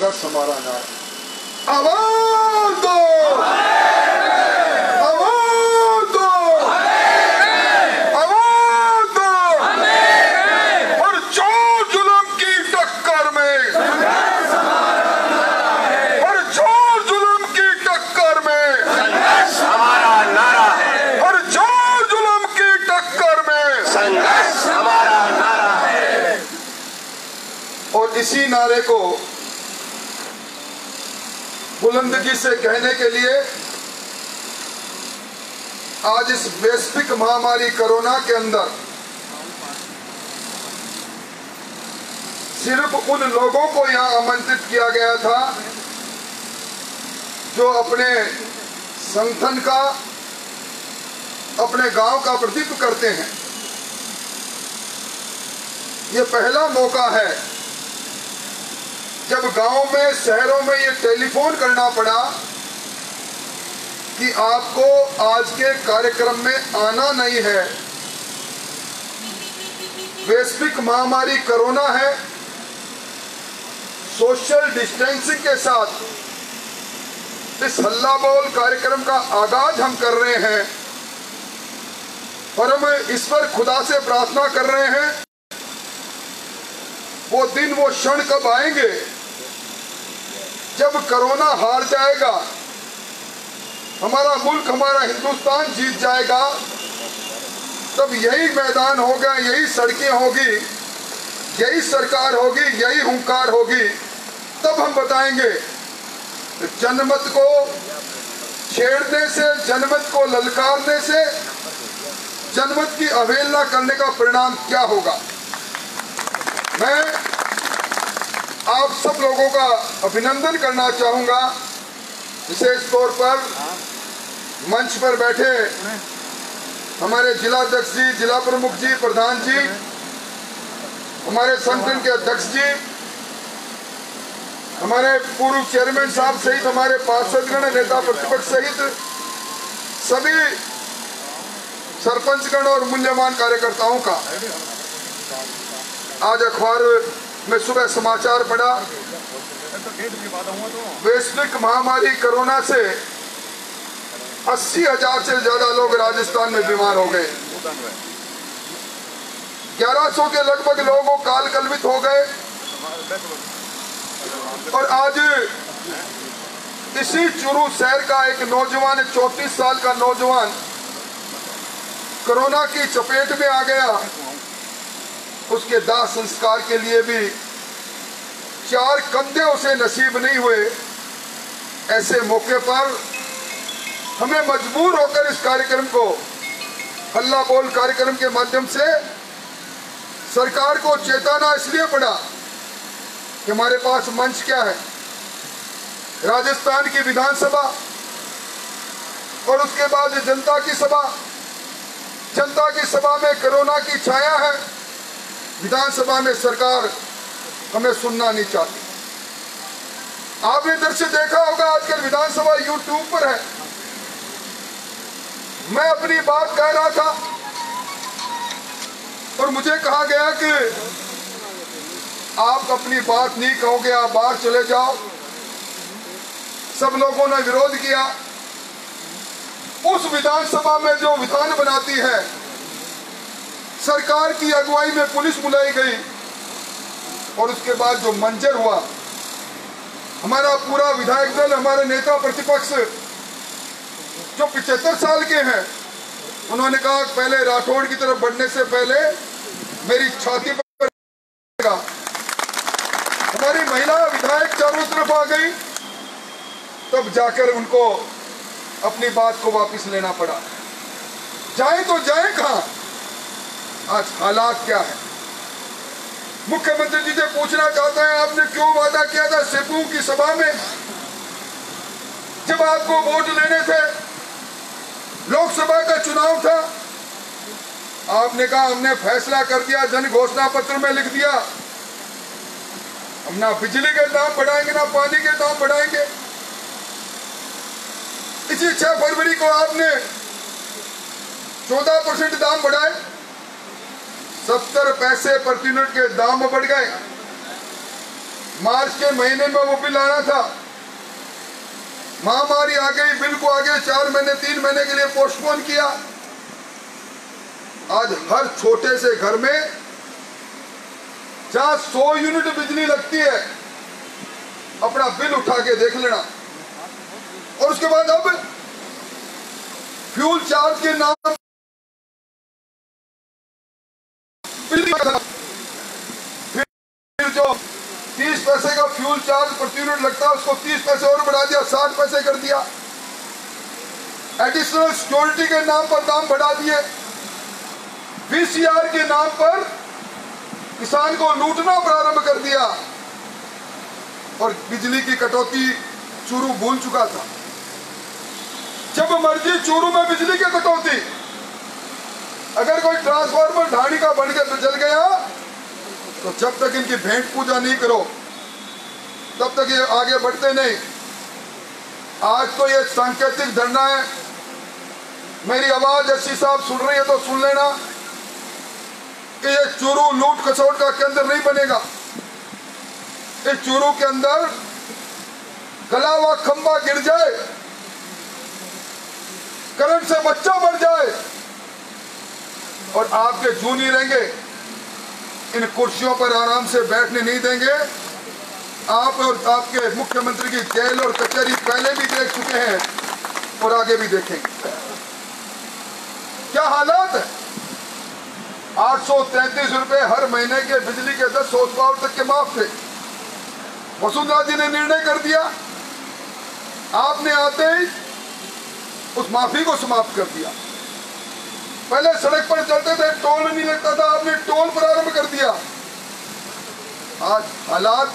संघर्ष हमारा नारा। आवाज दो, आवाज दो, आवाज दो। और जो जुल्म की टक्कर में, और जो जुल्म की टक्कर में संघर्ष हमारा नारा है, और जो जुल्म की टक्कर में संघर्ष हमारा नारा है। और इसी नारे को बुलंदगी से कहने के लिए आज इस वैश्विक महामारी कोरोना के अंदर सिर्फ उन लोगों को यहां आमंत्रित किया गया था जो अपने संगठन का, अपने गांव का प्रतिनिधित्व करते हैं। ये पहला मौका है जब गांव में, शहरों में ये टेलीफोन करना पड़ा कि आपको आज के कार्यक्रम में आना नहीं है। वैश्विक महामारी कोरोना है, सोशल डिस्टेंसिंग के साथ इस हल्ला बोल कार्यक्रम का आगाज हम कर रहे हैं और हम इस पर खुदा से प्रार्थना कर रहे हैं वो दिन, वो क्षण कब आएंगे जब कोरोना हार जाएगा, हमारा मुल्क, हमारा हिंदुस्तान जीत जाएगा। तब यही मैदान होगा, यही सड़कें होगी, यही सरकार होगी, यही हुंकार होगी। तब हम बताएंगे जनमत को छेड़ने से, जनमत को ललकारने से, जनमत की अवहेलना करने का परिणाम क्या होगा। मैं आप सब लोगों का अभिनंदन करना चाहूंगा, विशेष तौर पर मंच पर बैठे हमारे जिला अध्यक्ष जी, जिला प्रमुख जी, प्रधान जी, हमारे संगठन के अध्यक्ष जी, हमारे पूर्व चेयरमैन साहब सहित हमारे पार्षदगण, नेता प्रतिपक्ष सहित सभी सरपंचगण और मूल्यवान कार्यकर्ताओं का। आज अखबार में सुबह समाचार पढ़ा, वैश्विक महामारी कोरोना से 80,000 से ज्यादा लोग राजस्थान में बीमार हो गए। 1100 के लगभग लोग काल कलवित हो गए। और आज इसी चूरू शहर का एक नौजवान, 34 साल का नौजवान कोरोना की चपेट में आ गया। उसके दाह संस्कार के लिए भी 4 कंधे उसे नसीब नहीं हुए। ऐसे मौके पर हमें मजबूर होकर इस कार्यक्रम को, हल्ला बोल कार्यक्रम के माध्यम से सरकार को चेताना इसलिए पड़ा कि हमारे पास मंच क्या है, राजस्थान की विधानसभा और उसके बाद जनता की सभा। जनता की सभा में कोरोना की छाया है, विधानसभा में सरकार हमें सुनना नहीं चाहती। आपने दृश्य देखा होगा, आजकल विधानसभा यूट्यूब पर है। मैं अपनी बात कह रहा था और मुझे कहा गया कि आप अपनी बात नहीं कहोगे, आप बाहर चले जाओ। सब लोगों ने विरोध किया। उस विधानसभा में जो विधान बनाती है, सरकार की अगुवाई में पुलिस बुलाई गई और उसके बाद जो मंजर हुआ, हमारा पूरा विधायक दल, हमारे नेता प्रतिपक्ष जो 75 साल के हैं, उन्होंने कहा पहले राठौड़ की तरफ बढ़ने से पहले मेरी छाती पर। हमारी महिला विधायक चारों तरफ आ गई, तब जाकर उनको अपनी बात को वापस लेना पड़ा। जाए तो जाए कहां? आज हालात क्या है? मुख्यमंत्री जी से पूछना चाहते हैं, आपने क्यों वादा किया था सेपू की सभा में, जब आपको वोट लेने थे, लोकसभा का चुनाव था, आपने कहा हमने फैसला कर दिया, जन घोषणा पत्र में लिख दिया, हम ना बिजली के दाम बढ़ाएंगे ना पानी के दाम बढ़ाएंगे। इसी 6 फरवरी को आपने 14% दाम बढ़ाए, 70 पैसे प्रति यूनिट के दाम बढ़ गए। मार्च के महीने में वो बिल आना था, महामारी आ गई, बिल को आगे 4 महीने 3 महीने के लिए पोस्टपोन किया। आज हर छोटे से घर में जहां 100 यूनिट बिजली लगती है, अपना बिल उठा के देख लेना। और उसके बाद अब फ्यूल चार्ज के नाम फिर जो 30 पैसे का फ्यूल चार्ज प्रति यूनिट लगता है उसको 30 पैसे और बढ़ा दिया, 60 पैसे कर दिया। एडिशनल सिक्योरिटी के नाम पर दाम बढ़ा दिए। VCR के नाम पर किसान को लूटना प्रारंभ कर दिया। और बिजली की कटौती चूरू भूल चुका था। जब मर्जी चूरू में बिजली की कटौती। अगर कोई ट्रांसफार्मर ढाणी का बन के जल गया तो जब तक इनकी भेंट पूजा नहीं करो तब तक ये आगे बढ़ते नहीं। आज तो ये सांकेतिक धरना है। मेरी आवाज एससी साहब सुन रही है तो सुन लेना कि ये चूरू लूट खसोट का केंद्र नहीं बनेगा। इस चूरू के अंदर गला हुआ खंबा गिर जाए, करंट से बच्चा मर जाए और आपके जू नहीं रहेंगे, इन कुर्सियों पर आराम से बैठने नहीं देंगे। आप और आपके मुख्यमंत्री की जेल और कचहरी पहले भी देख चुके हैं और आगे भी देखेंगे। क्या हालात है। 833 रुपए हर महीने के बिजली के 10 हाउस पावर तक के माफ थे। वसुंधरा जी ने निर्णय कर दिया, आपने आते ही उस माफी को समाप्त कर दिया। पहले सड़क पर चलते थे, टोल नहीं लगता था, आपने टोल प्रारंभ कर दिया। आज हालात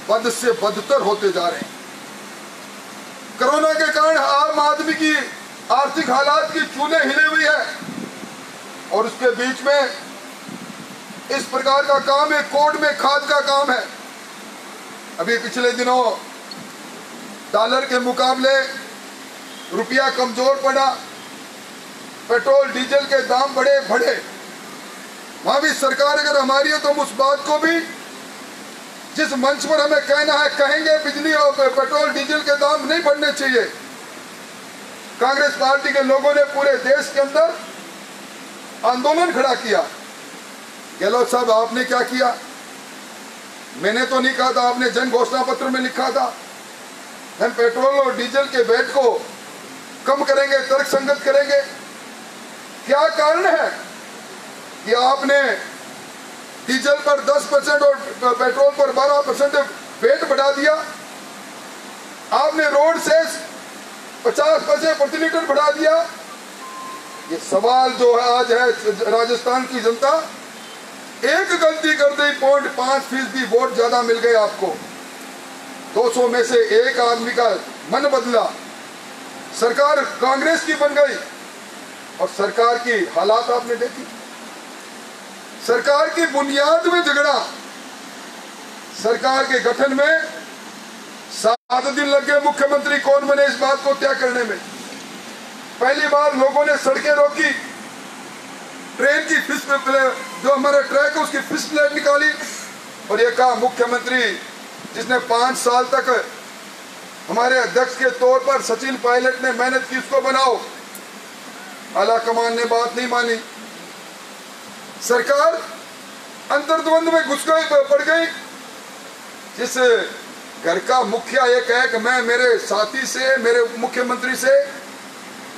बद से बदतर होते जा रहे हैं। कोरोना के कारण आम आदमी की आर्थिक हालात की चूल्हे हिले हुई है और उसके बीच में इस प्रकार का काम है, कोर्ट में खाद का काम है। अभी पिछले दिनों डॉलर के मुकाबले रुपया कमजोर पड़ा, पेट्रोल डीजल के दाम बढ़े। वहां भी सरकार अगर हमारी है तो हम उस बात को भी जिस मंच पर हमें कहना है कहेंगे, बिजली और पेट्रोल डीजल के दाम नहीं बढ़ने चाहिए। कांग्रेस पार्टी के लोगों ने पूरे देश के अंदर आंदोलन खड़ा किया। गहलोत साहब आपने क्या किया? मैंने तो नहीं कहा था, आपने जन घोषणा पत्र में लिखा था हम पेट्रोल और डीजल के वैट को कम करेंगे, तर्कसंगत करेंगे। क्या कारण है कि आपने डीजल पर 10% और पेट्रोल पर 12% वैट बढ़ा दिया? आपने रोड सेस 50 पैसे प्रति लीटर बढ़ा दिया। ये सवाल जो है आज है, राजस्थान की जनता एक गलती कर दी, 0.5% वोट ज्यादा मिल गए आपको। 200 में से एक आदमी का मन बदला, सरकार कांग्रेस की बन गई और सरकार की हालात आपने देखी। सरकार की बुनियाद में झगड़ा, सरकार के गठन में 7 दिन लग गए मुख्यमंत्री कौन बने इस बात को तय करने में। पहली बार लोगों ने सड़कें रोकी, ट्रेन की फिश जो हमारा ट्रैक है उसकी फिश प्लेट निकाली और ये कहा मुख्यमंत्री जिसने 5 साल तक हमारे अध्यक्ष के तौर पर सचिन पायलट ने मेहनत की उसको बनाओ। आला कमान ने बात नहीं मानी। सरकार अंतर्द्वंद में घुस गई, पड़ गई। जिस घर का मुखिया ये कहे कि मैं मेरे साथी से, मेरे मुख्यमंत्री से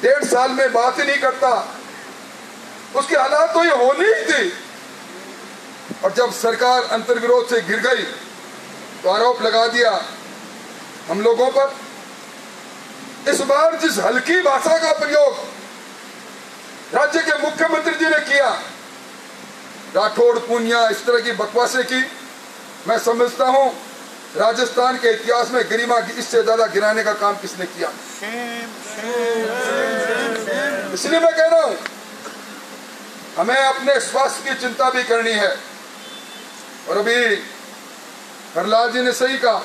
1.5 साल में बात ही नहीं करता, उसकी हालात तो ये होनी ही थी। और जब सरकार अंतर्विरोध से गिर गई तो आरोप लगा दिया हम लोगों पर। इस बार जिस हल्की भाषा का प्रयोग राज्य के मुख्यमंत्री जी ने किया, राठौड़ पूनिया इस तरह की बकवासें की, मैं समझता हूं राजस्थान के इतिहास में गरिमा इससे ज्यादा गिराने का काम किसने किया। इसलिए मैं कह रहा हूं हमें अपने स्वास्थ्य की चिंता भी करनी है। और अभी प्रहलाद जी ने सही कहा,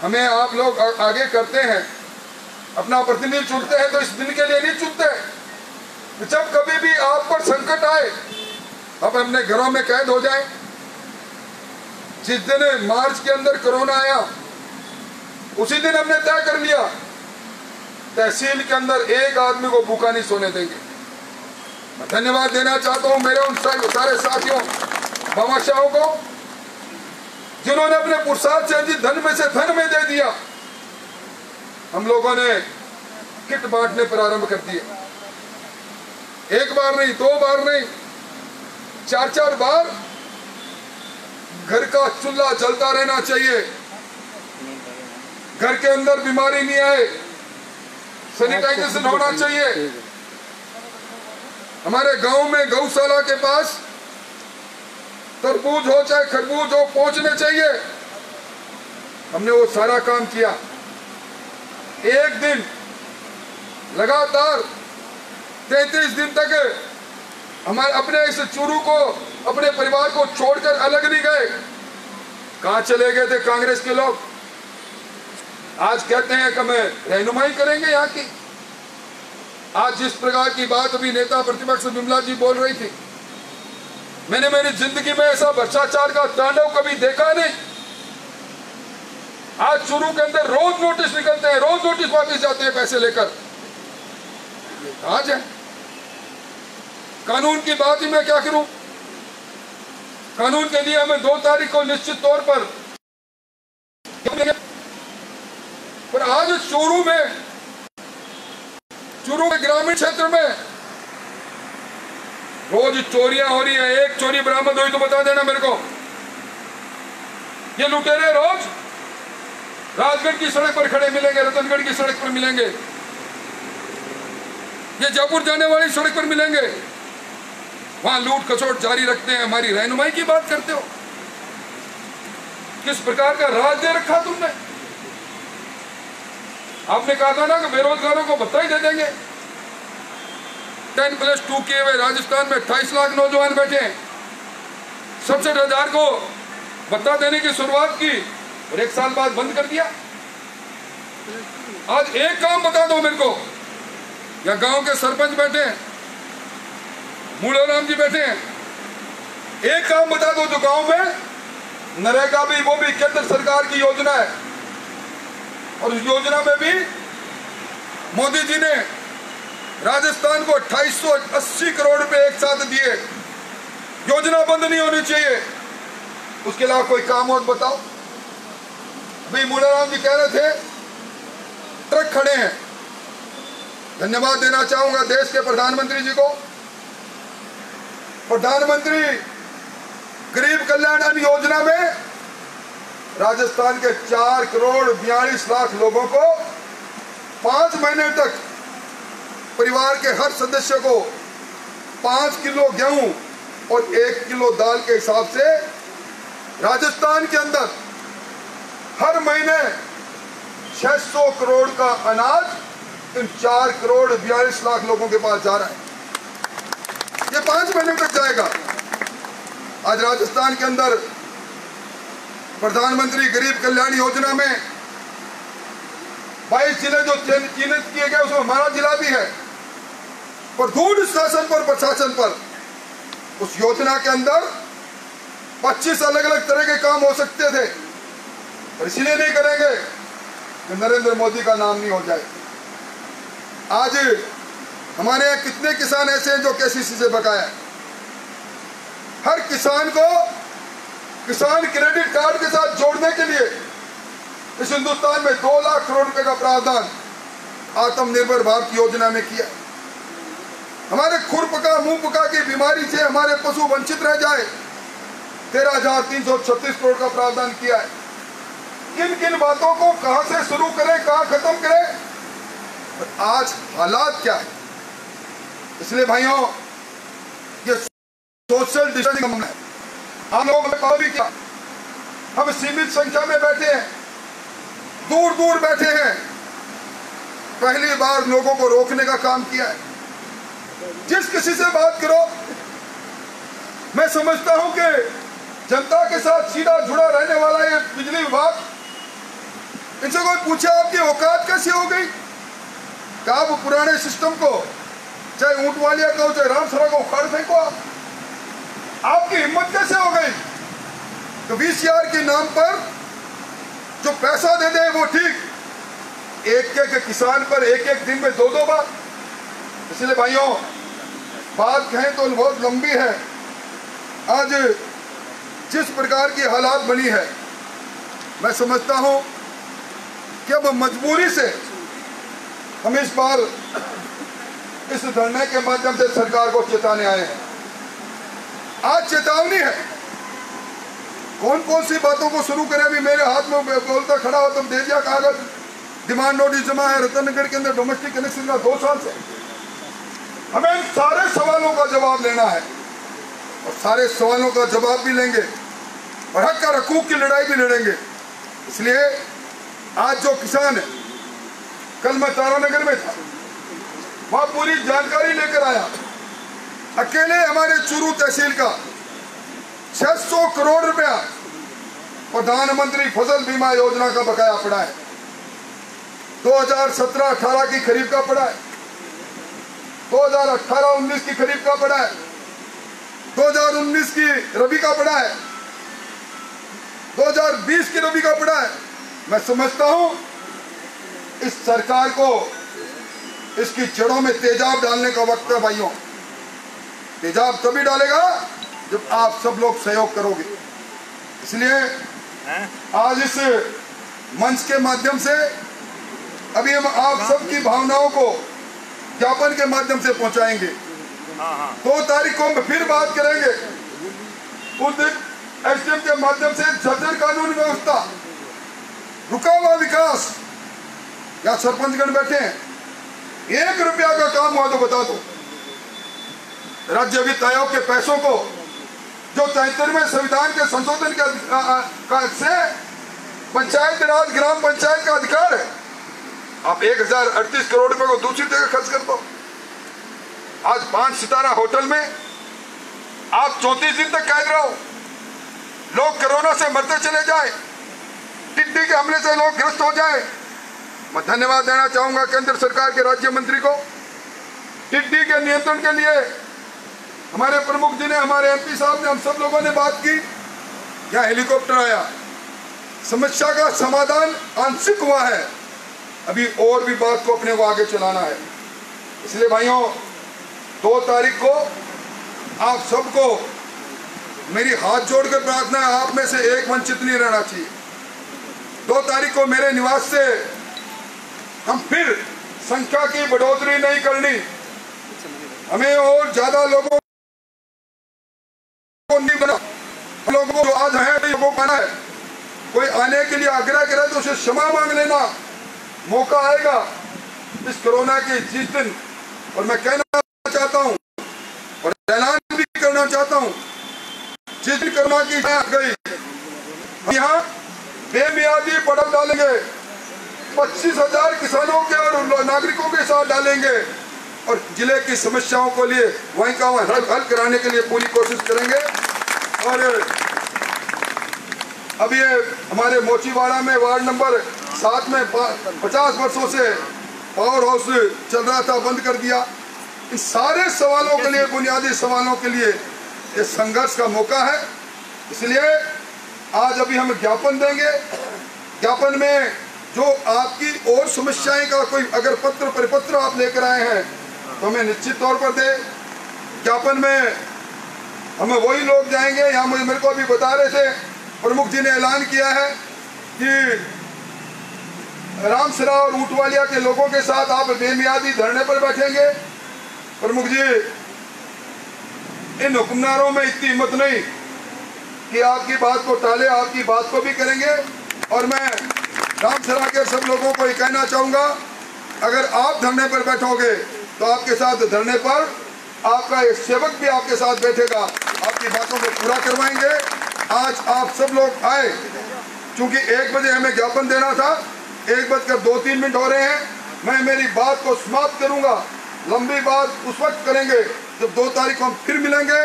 हमें आप लोग आगे करते हैं, अपना प्रतिनिधि चुनते हैं तो इस दिन के लिए नहीं चुनते। जब कभी भी आप पर संकट आए, आप अपने घरों में कैद हो जाएं। जिस दिन मार्च के अंदर कोरोना आया उसी दिन हमने तय कर लिया तहसील के अंदर एक आदमी को भूखा नहीं सोने देंगे। मैं धन्यवाद देना चाहता हूं मेरे उन सारे साथियों भामाशाहों को जिन्होंने अपने पुरुषार्थ से धन में से धन में दे दिया। हम लोगों ने किट बांटने प्रारंभ कर दिए, एक बार नहीं, दो बार नहीं, चार बार। घर का चूल्हा जलता रहना चाहिए, घर के अंदर बीमारी नहीं आए, सैनिटाइजेशन होना चाहिए। हमारे गांव में गौशाला के पास तरबूज हो चाहे खरबूज हो पहुंचने चाहिए। हमने वो सारा काम किया। एक दिन लगातार 33 दिन तक हमारे अपने इस चूरू को अपने परिवार को छोड़कर अलग नहीं गए। कहां चले गए थे कांग्रेस के लोग? आज कहते हैं कि मैं रहनुमाई करेंगे यहाँ की। आज जिस प्रकार की बात अभी नेता प्रतिपक्ष विमला जी बोल रही थी, मैंने मेरी जिंदगी में ऐसा भ्रष्टाचार का तांडव कभी देखा नहीं। आज चूरू के अंदर रोज नोटिस निकलते हैं, रोज नोटिस वापस जाते हैं पैसे लेकर। आज है कानून की बात ही मैं क्या करूं? कानून के लिए हमें 2 तारीख को निश्चित तौर पर आज चूरू के ग्रामीण क्षेत्र में रोज चोरियां हो रही है। एक चोरी बरामद हुई तो बता देना मेरे को। ये लुटेरे रोज राजगढ़ की सड़क पर खड़े मिलेंगे, रतनगढ़ की सड़क पर मिलेंगे, ये जयपुर जाने वाली सड़क पर मिलेंगे। वहां लूट खसोट जारी रखते हैं। हमारी रहनुमाई की बात करते हो। किस प्रकार का राज दे रखा तुमने? आपने कहा था ना कि बेरोजगारों को भत्ता ही दे देंगे। 10+2 किए हुए राजस्थान में 28 लाख नौजवान बैठे हैं। 67,000 को भत्ता देने की शुरुआत की और 1 साल बाद बंद कर दिया। आज एक काम बता दो मेरे को। या गांव के सरपंच बैठे हैं, मूलाराम जी बैठे हैं, एक काम बता दो जो गांव में नरेगा भी, वो भी केंद्र सरकार की योजना है और उस योजना में भी मोदी जी ने राजस्थान को 2880 करोड़ रुपए एक साथ दिए। योजना बंद नहीं होनी चाहिए। उसके अलावा कोई काम और बताओ। अभी मूलाराम जी कह रहे थे ट्रक खड़े हैं। धन्यवाद देना चाहूंगा देश के प्रधानमंत्री जी को। प्रधानमंत्री गरीब कल्याण अन्न योजना में राजस्थान के 4 करोड़ 42 लाख लोगों को 5 महीने तक परिवार के हर सदस्य को 5 किलो गेहूं और 1 किलो दाल के हिसाब से राजस्थान के अंदर हर महीने 600 करोड़ का अनाज इन 4 करोड़ 42 लाख लोगों के पास जा रहा है। ये 5 महीने तक जाएगा। आज राजस्थान के अंदर प्रधानमंत्री गरीब कल्याण योजना में 22 जिले जो चिन्हित किए गए उसमें हमारा जिला भी है। पर दूर शासन पर, प्रशासन पर उस योजना के अंदर 25 अलग अलग तरह के काम हो सकते थे, पर इसलिए नहीं करेंगे कि नरेंद्र मोदी का नाम नहीं हो जाए। आज हमारे यहाँ कितने किसान ऐसे हैं जो केसीसी से बकाया है। हर किसान को किसान क्रेडिट कार्ड के साथ जोड़ने के लिए इस हिंदुस्तान में 2 लाख करोड़ रुपए का प्रावधान आत्मनिर्भर भारत योजना में किया। हमारे खुरपका मुंहपका की बीमारी से हमारे पशु वंचित रह जाए 13,336 करोड़ का प्रावधान किया है। किन किन बातों को कहां से शुरू करें, कहां खत्म करें, आज हालात क्या है। इसलिए भाइयों ये सोशल डिस्टेंसिंग का मामला है। हम लोगों ने कहा भी किया, हम सीमित संख्या में बैठे हैं, दूर दूर बैठे हैं, पहली बार लोगों को रोकने का काम किया है। जिस किसी से बात करो, मैं समझता हूं कि जनता के साथ सीधा जुड़ा रहने वाला ये बिजली विभाग, इनसे कोई पूछे आपकी औकात कैसी हो गई? क्या आप पुराने सिस्टम को, चाहे ऊंट वालिया का हो चाहे रामसरा को उखाड़ फेंको? आपकी हिम्मत कैसे हो गई? तो VCR के नाम पर जो पैसा दे दे वो ठीक, एक एक किसान पर एक एक दिन में 2-2 बार। इसलिए भाइयों, बात कहें तो बहुत लंबी है। आज जिस प्रकार की हालात बनी है, मैं समझता हूं कि अब मजबूरी से हम इस बार इस धरने के माध्यम से सरकार को चेताने आए हैं। आज चेतावनी है, कौन कौन सी बातों को शुरू करें। अभी मेरे हाथ में बोलता खड़ा हो, तुम दे दिया कागज, डिमांड नोटिस जमा है रतनगढ़ के अंदर डोमेस्टिक कनेक्शन का 2 साल से। हमें इन सारे सवालों का जवाब लेना है और सारे सवालों का जवाब भी लेंगे और हक और हकूक की लड़ाई भी लड़ेंगे। इसलिए आज जो किसान है, कल मैं तारानगर में था, वहां पूरी जानकारी लेकर आया। अकेले हमारे चूरू तहसील का 600 करोड़ रुपया प्रधानमंत्री फसल बीमा योजना का बकाया पड़ा है। 2017-18 की खरीफ का पड़ा है, 2018-19 की खरीफ का पड़ा है, 2019 की रबी का पड़ा है, 2020 की रबी का पड़ा है। मैं समझता हूं इस सरकार को इसकी जड़ों में तेजाब डालने का वक्त है भाइयों। तेजाब तभी डालेगा जब आप सब लोग सहयोग करोगे। इसलिए आज इस मंच के माध्यम से अभी हम आप सबकी भावनाओं को ज्ञापन के माध्यम से पहुंचाएंगे। 2 तारीख को हम फिर बात करेंगे। उस दिन SDM के माध्यम से जर्जर कानून व्यवस्था, रुका हुआ विकास, या सरपंचगण बैठे हैं, 1 रुपया का काम हुआ तो बता दो। राज्य वित्त आयोग के पैसों को जो 73वें संविधान के संशोधन के से पंचायत राज ग्राम पंचायत का अधिकार है, आप 1038 करोड़ रुपए को दूसरी जगह खर्च कर दो। आज 5 सितारा होटल में आप 34 दिन तक कैद रहो, लोग कोरोना से मरते चले जाए, टिड्डी के हमले से लोग ग्रस्त हो जाए। मैं धन्यवाद देना चाहूंगा केंद्र सरकार के राज्य मंत्री को। टिड्डी के नियंत्रण के लिए हमारे प्रमुख जी ने, हमारे MP साहब ने, हम सब लोगों ने बात की, यहाँ हेलीकॉप्टर आया, समस्या का समाधान आंशिक हुआ है, अभी और भी बात को अपने को आगे चलाना है। इसलिए भाइयों, 2 तारीख को आप सबको मेरी हाथ जोड़कर प्रार्थना है, आप में से एक वंचित नहीं रहना चाहिए। 2 तारीख को मेरे निवास से हम फिर संख्या की बढ़ोतरी नहीं करनी, हमें और ज्यादा लोगों को नहीं बना, लोगों को आज है लोगों को आना है। कोई आने के लिए आग्रह करे तो उसे क्षमा मांग लेना, मौका आएगा इस कोरोना के जिस दिन। और मैं कहना चाहता हूं और ऐलान भी करना चाहता हूं, जिस दिन कोरोना की गई, हम यहाँ बेमियादी पड़ाव डालेंगे, 25,000 किसानों के और नागरिकों के साथ डालेंगे और जिले की समस्याओं को लिए वहीं का हल कराने के लिए पूरी कोशिश करेंगे। और अब ये हमारे मोचीवाड़ा में वार्ड नंबर 7 में 50 वर्षों से पावर हाउस चल रहा था, बंद कर दिया। इन सारे सवालों के लिए, बुनियादी सवालों के लिए ये संघर्ष का मौका है। इसलिए आज अभी हम ज्ञापन देंगे। ज्ञापन में जो आपकी और समस्याएं का कोई अगर पत्र परिपत्र आप लेकर आए हैं तो हमें निश्चित तौर पर दे। ज्ञापन में हमें वही लोग जाएंगे, यहाँ मेरे को अभी बता रहे थे, प्रमुख जी ने ऐलान किया है कि रामसरा और ऊंटवालिया के लोगों के साथ आप बेमियादी धरने पर बैठेंगे। प्रमुख जी, इन हुक्मनारों में इतनी हिम्मत नहीं कि आपकी बात को टाले, आपकी बात को भी करेंगे। और मैं रामसरा के सब लोगों को ये कहना चाहूँगा, अगर आप धरने पर बैठोगे तो आपके साथ धरने पर आपका एक सेवक भी आपके साथ बैठेगा, आपकी बातों को पूरा करवाएंगे। आज आप सब लोग आए, क्योंकि 1 बजे हमें ज्ञापन देना था, 1:02 हो रहे हैं। मैं मेरी बात को समाप्त करूंगा। लंबी बात उस वक्त करेंगे जब 2 तारीख को हम फिर मिलेंगे।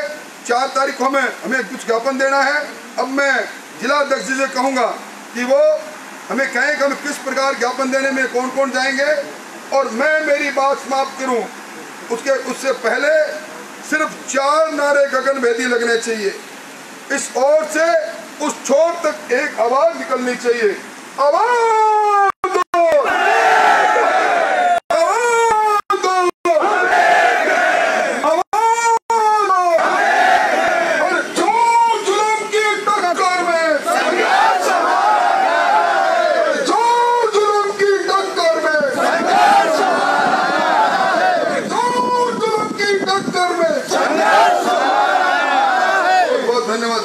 4 तारीख को हमें कुछ ज्ञापन देना है। अब मैं जिला अध्यक्ष जी से कहूँगा कि वो हमें कहें कि हम किस प्रकार ज्ञापन देने में कौन कौन जाएंगे, और मैं मेरी बात समाप्त करूं उससे पहले सिर्फ 4 नारे गगनभेदी लगने चाहिए। इस ओर से उस छोर तक एक आवाज निकलनी चाहिए, आवाज दो, आवाज दो, आवाज दो। और जो जुल्म की टक्कर में, जो जुल्म की टक्कर में, जो जुल्म की टक्कर में, बहुत धन्यवाद।